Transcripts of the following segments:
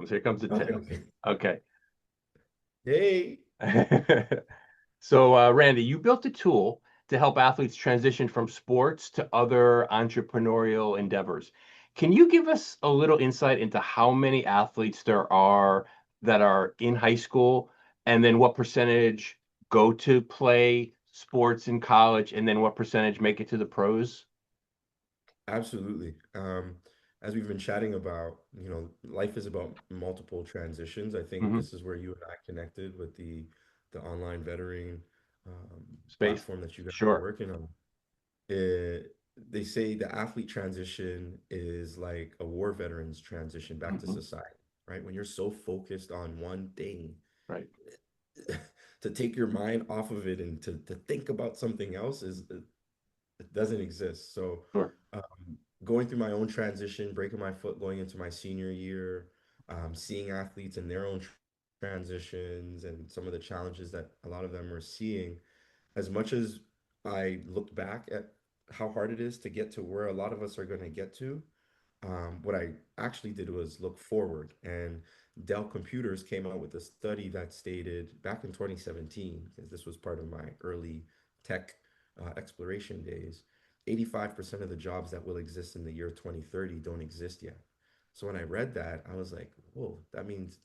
comes. Here comes the Okay, tip. okay. Okay. Hey, So, Randy, you built a tool to help athletes transition from sports to other entrepreneurial endeavors. Can you give us a little insight into how many athletes there are that are in high school, and then what percentage go to play sports in college, and then what percentage make it to the pros? absolutely. As we've been chatting about, life is about multiple transitions. I think Hmm. this is where you and I connected with the online veteran Space. platform that you guys are Sure. working on. They say the athlete transition is like a war veteran's transition back to Hmm. society, right? When you're so focused on one thing, Right. to take your mind off of it and to think about something else is it doesn't exist. So, Sure. going through my own transition, breaking my foot going into my senior year, seeing athletes in their own transitions and some of the challenges that a lot of them are seeing, as much as I looked back at how hard it is to get to where a lot of us are going to get to, what I actually did was look forward. And Dell Computers came out with a study that stated back in 2017, because this was part of my early tech exploration days, 85% of the jobs that will exist in the year 2030 don't exist yet. So when I read that, I was like, whoa, that means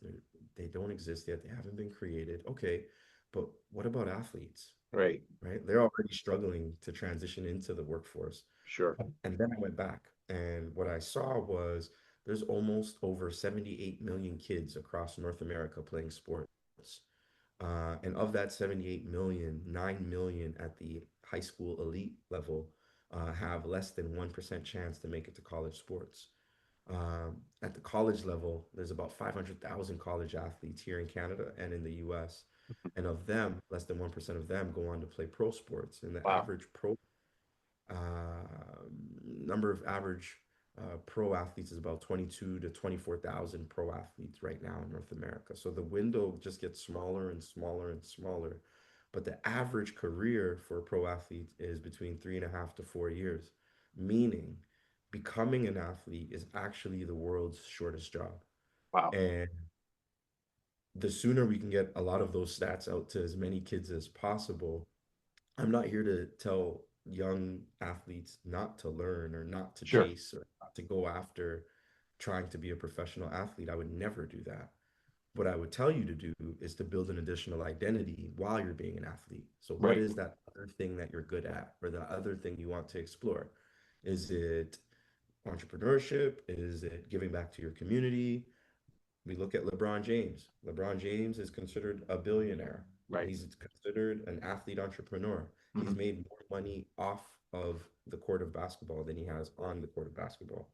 they don't exist yet. They haven't been created. Okay, but what about athletes, Right. right? They're already struggling to transition into the workforce. Sure. And then I went back, and what I saw was there's almost over 78 million kids across North America playing sports. And of that 78 million, 9 million at the high school elite level have less than 1% chance to make it to college sports. At the college level, there's about 500,000 college athletes here in Canada and in the US. And of them, less than 1% of them go on to play pro sports. And the Wow. average pro number of average pro athletes is about 22 to 24,000 pro athletes right now in North America. So the window just gets smaller and smaller and smaller. But the average career for a pro athlete is between 3.5 to 4 years, meaning becoming an athlete is actually the world's shortest job. Wow. And the sooner we can get a lot of those stats out to as many kids as possible, I'm not here to tell young athletes not to learn or not to Sure. chase or not to go after trying to be a professional athlete. I would never do that. What I would tell you to do is to build an additional identity while you're being an athlete. So, what Right. is that other thing that you're good at or the other thing you want to explore? Is it entrepreneurship? Is it giving back to your community? We look at LeBron James. LeBron James is considered a billionaire. Right. He's considered an athlete entrepreneur. He's Hmm. made more money off of the court of basketball than he has on the court of basketball.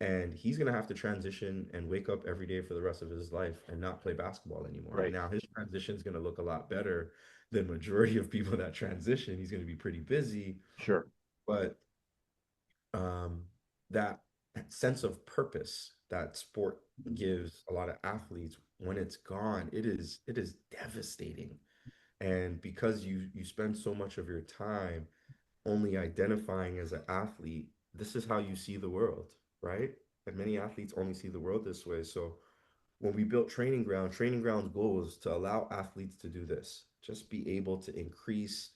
And he's going to have to transition and wake up every day for the rest of his life and not play basketball anymore. Right. Now, his transition is going to look a lot better than majority of people that transition. He's going to be pretty busy, Sure. but um, that sense of purpose that sport gives a lot of athletes when it's gone, it is devastating. And because you spend so much of your time only identifying as an athlete, this is how you see the world, right? And many athletes only see the world this way. So when we built Training Ground's goal was to allow athletes to do this, just be able to increase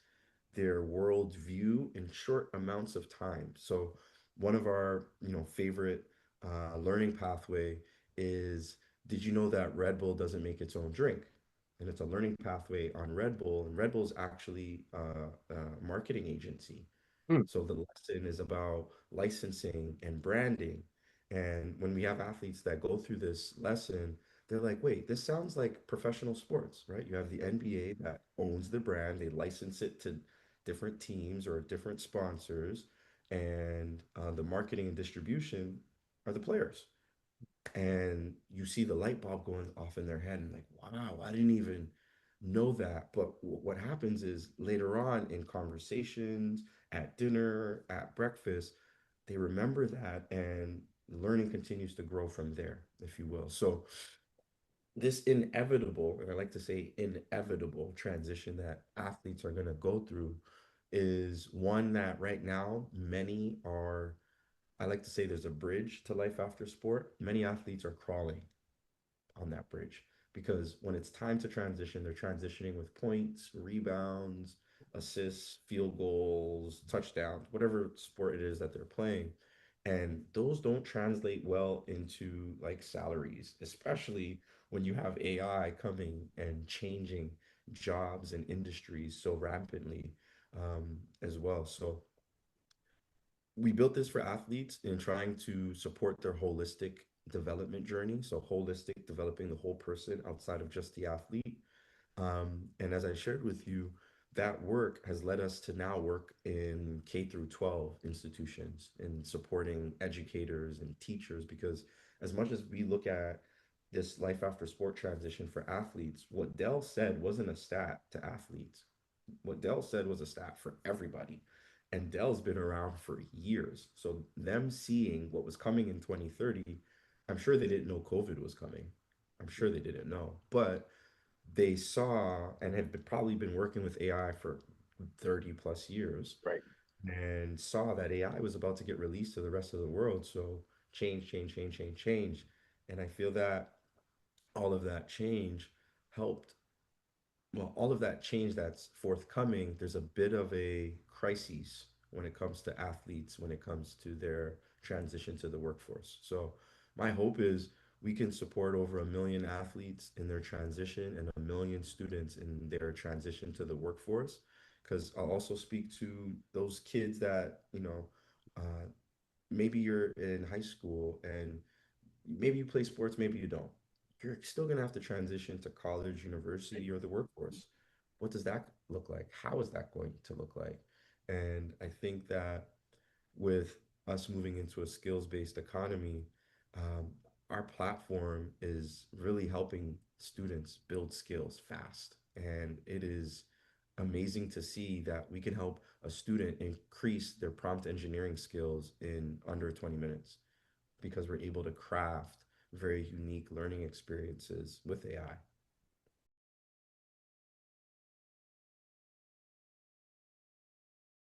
their world view in short amounts of time. So one of our, favorite learning pathway is, did you know that Red Bull doesn't make its own drink? And it's a learning pathway on Red Bull, and Red Bull is actually a marketing agency. Hmm. So the lesson is about licensing and branding. And when we have athletes that go through this lesson, they're like, wait, this sounds like professional sports, right? You have the NBA that owns the brand, they license it to different teams or different sponsors, and the marketing and distribution are the players. And you see the light bulb going off in their head, and like, wow, I didn't even know that. But what happens is later on in conversations, at dinner, at breakfast, they remember that, and learning continues to grow from there, if you will. So this inevitable, and I like to say inevitable transition that athletes are going to go through is one that right now many are, I like to say there's a bridge to life after sport. Many athletes are crawling. that bridge because when it's time to transition, they're transitioning with points, rebounds, assists, field goals, touchdowns, whatever sport it is that they're playing. And those don't translate well into like salaries, especially when you have AI coming and changing jobs and industries so rapidly as well. So we built this for athletes in trying to support their holistic development journey. So holistic, developing the whole person outside of just the athlete. And as I shared with you, that work has led us to now work in K through 12 institutions and supporting educators and teachers because as much as we look at this life after sport transition for athletes, what Dell said wasn't a stat to athletes. What Dell said was a stat for everybody. And Dell's been around for years. So them seeing what was coming in 2030, I'm sure they didn't know COVID was coming. I'm sure they didn't know. But they saw and had probably been working with AI for 30 plus years Right. and saw that AI was about to get released to the rest of the world. So change, change, change, change, change. And I feel that all of that change helped all of that change that's forthcoming, there's a bit of a crisis when it comes to athletes, when it comes to their transition to the workforce. So, my hope is we can support over 1 million athletes in their transition and 1 million students in their transition to the workforce. Because I'll also speak to those kids that, uh, maybe you're in high school and maybe you play sports, maybe you don't. You're still going to have to transition to college, university, or the workforce. What does that look like? How is that going to look like? And I think that with us moving into a skills-based economy, um, our platform is really helping students build skills fast. And it is amazing to see that we can help a student increase their prompt engineering skills in under 20 minutes because we're able to craft very unique learning experiences with AI.